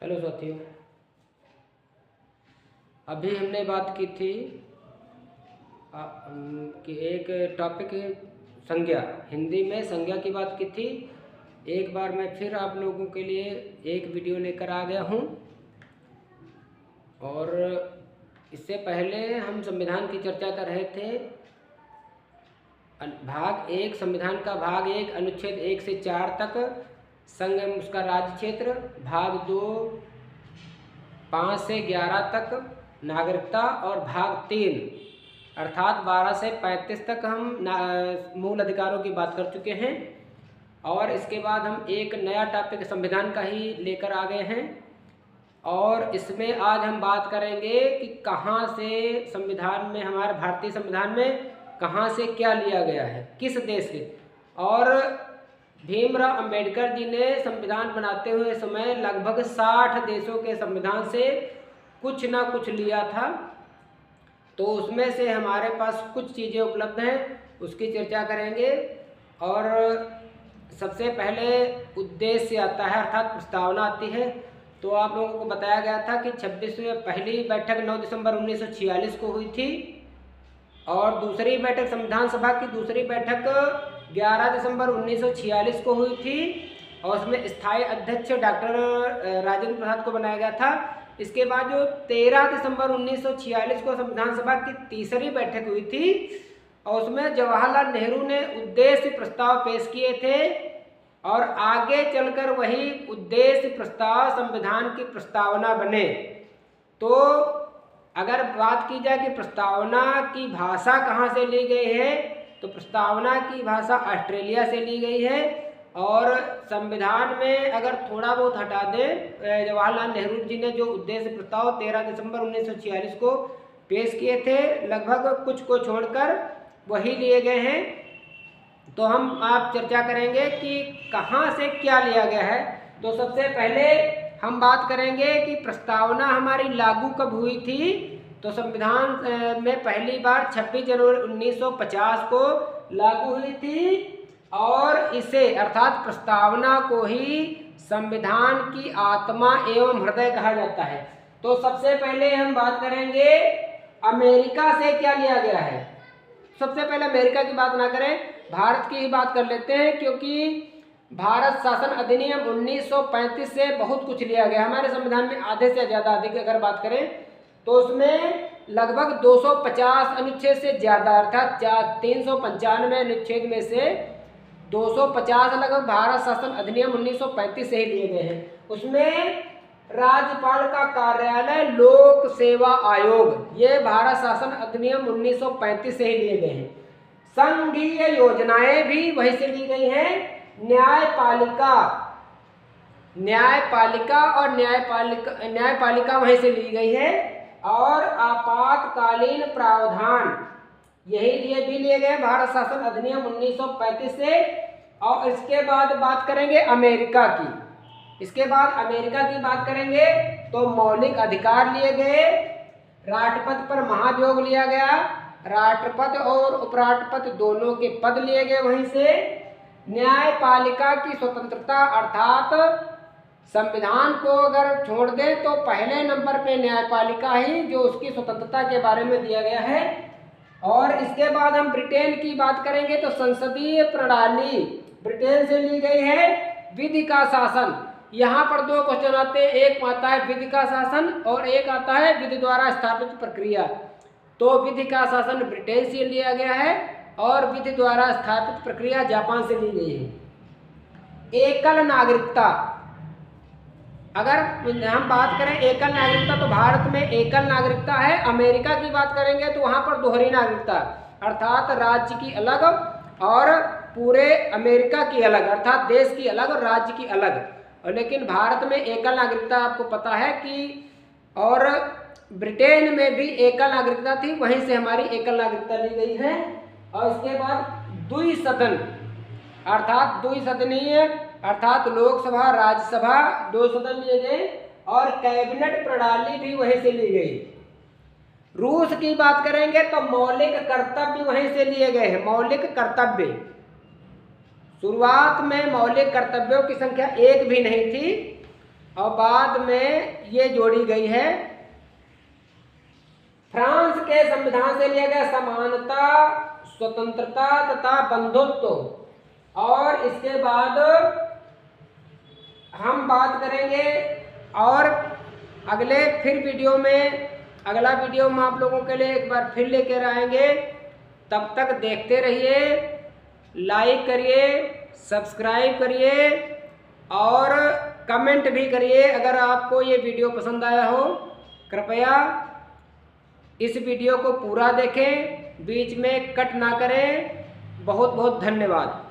Hello साथियों, अभी हमने बात की थी कि एक टॉपिक संज्ञा, हिंदी में संज्ञा की बात की थी। एक बार मैं फिर आप लोगों के लिए एक वीडियो लेकर आ गया हूँ। और इससे पहले हम संविधान की चर्चा कर रहे थे। भाग एक, संविधान का भाग एक, अनुच्छेद 1 से 4 तक, संघ उसका राज्य क्षेत्र। भाग 2 5 से 11 तक नागरिकता। और भाग 3 अर्थात 12 से 35 तक हम मूल अधिकारों की बात कर चुके हैं। और इसके बाद हम एक नया टॉपिक संविधान का ही लेकर आ गए हैं। और इसमें आज हम बात करेंगे कि कहाँ से संविधान में, हमारे भारतीय संविधान में कहाँ से क्या लिया गया है, किस देश से। और भीमराव अंबेडकर जी ने संविधान बनाते हुए समय लगभग 60 देशों के संविधान से कुछ ना कुछ लिया था। तो उसमें से हमारे पास कुछ चीज़ें उपलब्ध हैं, उसकी चर्चा करेंगे। और सबसे पहले उद्देश्य आता है, अर्थात प्रस्तावना आती है। तो आप लोगों को बताया गया था कि 26वीं पहली बैठक 9 दिसंबर 1946 को हुई थी। और दूसरी बैठक, संविधान सभा की दूसरी बैठक 11 दिसंबर 1946 को हुई थी। और उसमें स्थायी अध्यक्ष डॉक्टर राजेंद्र प्रसाद को बनाया गया था। इसके बाद जो 13 दिसंबर 1946 को संविधान सभा की तीसरी बैठक हुई थी, और उसमें जवाहरलाल नेहरू ने उद्देश्य प्रस्ताव पेश किए थे। और आगे चलकर वही उद्देश्य प्रस्ताव संविधान की प्रस्तावना बने। तो अगर बात की जाए कि प्रस्तावना की भाषा कहाँ से ली गई है, तो प्रस्तावना की भाषा ऑस्ट्रेलिया से ली गई है। और संविधान में अगर थोड़ा बहुत हटा दें, जवाहरलाल नेहरू जी ने जो उद्देश्य प्रस्ताव 13 दिसंबर 1946 को पेश किए थे, लगभग कुछ को छोड़कर वही लिए गए हैं। तो हम आप चर्चा करेंगे कि कहाँ से क्या लिया गया है। तो सबसे पहले हम बात करेंगे कि प्रस्तावना हमारी लागू कब हुई थी। तो संविधान में पहली बार 26 जनवरी 1950 को लागू हुई थी। और इसे अर्थात प्रस्तावना को ही संविधान की आत्मा एवं हृदय कहा जाता है। तो सबसे पहले हम बात करेंगे अमेरिका से क्या लिया गया है। सबसे पहले अमेरिका की बात ना करें, भारत की ही बात कर लेते हैं, क्योंकि भारत शासन अधिनियम 1935 से बहुत कुछ लिया गया। हमारे संविधान में आधे से ज़्यादा, अधिक अगर बात करें तो उसमें लगभग 250 अनुच्छेद से ज़्यादा, अर्थात 395 अनुच्छेद में से 250 लगभग भारत शासन अधिनियम 1935 से ही लिए गए हैं। उसमें राज्यपाल का कार्यालय, लोक सेवा आयोग, ये भारत शासन अधिनियम 1935 से ही लिए गए हैं। संघीय योजनाएं भी वहीं से ली गई हैं। न्यायपालिका वहीं से ली गई है। और आपातकालीन प्रावधान यही भी लिए गए भारत शासन अधिनियम 1935 से। और इसके बाद बात करेंगे अमेरिका की। इसके बाद अमेरिका की बात करेंगे तो मौलिक अधिकार लिए गए, राष्ट्रपति पर महाभियोग लिया गया, राष्ट्रपति और उपराष्ट्रपति दोनों के पद लिए गए वहीं से। न्यायपालिका की स्वतंत्रता, अर्थात संविधान को अगर छोड़ दें तो पहले नंबर पे न्यायपालिका ही जो उसकी स्वतंत्रता के बारे में दिया गया है। और इसके बाद हम ब्रिटेन की बात करेंगे तो संसदीय प्रणाली ब्रिटेन से ली गई है। विधि का शासन, यहाँ पर दो क्वेश्चन आते हैं, एक आता है विधि का शासन और एक आता है विधि द्वारा स्थापित प्रक्रिया। तो विधि का शासन ब्रिटेन से लिया गया है और विधि द्वारा स्थापित प्रक्रिया जापान से ली गई है। एकल नागरिकता, अगर हम बात करें एकल नागरिकता तो भारत में एकल नागरिकता है। अमेरिका की बात करेंगे तो वहाँ पर दोहरी नागरिकता, अर्थात राज्य की अलग और पूरे अमेरिका की अलग, अर्थात देश की अलग और राज्य की अलग। और लेकिन भारत में एकल नागरिकता आपको पता है कि, और ब्रिटेन में भी एकल नागरिकता थी, वहीं से हमारी एकल नागरिकता ली गई है। और इसके बाद द्विसदन, अर्थात द्विसदनीय, अर्थात लोकसभा राज्यसभा दो सदन लिए गए। और कैबिनेट प्रणाली भी वहीं से ली गई। रूस की बात करेंगे तो मौलिक कर्तव्य वहीं से लिए गए हैं। मौलिक कर्तव्य, शुरुआत में मौलिक कर्तव्यों की संख्या एक भी नहीं थी, और बाद में ये जोड़ी गई है। फ्रांस के संविधान से लिया गया समानता, स्वतंत्रता तथा बंधुत्व। और इसके बाद हम बात करेंगे और अगले फिर वीडियो में, अगला वीडियो में आप लोगों के लिए एक बार फिर लेकर आएंगे। तब तक देखते रहिए, लाइक करिए, सब्सक्राइब करिए और कमेंट भी करिए। अगर आपको ये वीडियो पसंद आया हो, कृपया इस वीडियो को पूरा देखें, बीच में कट ना करें। बहुत बहुत धन्यवाद।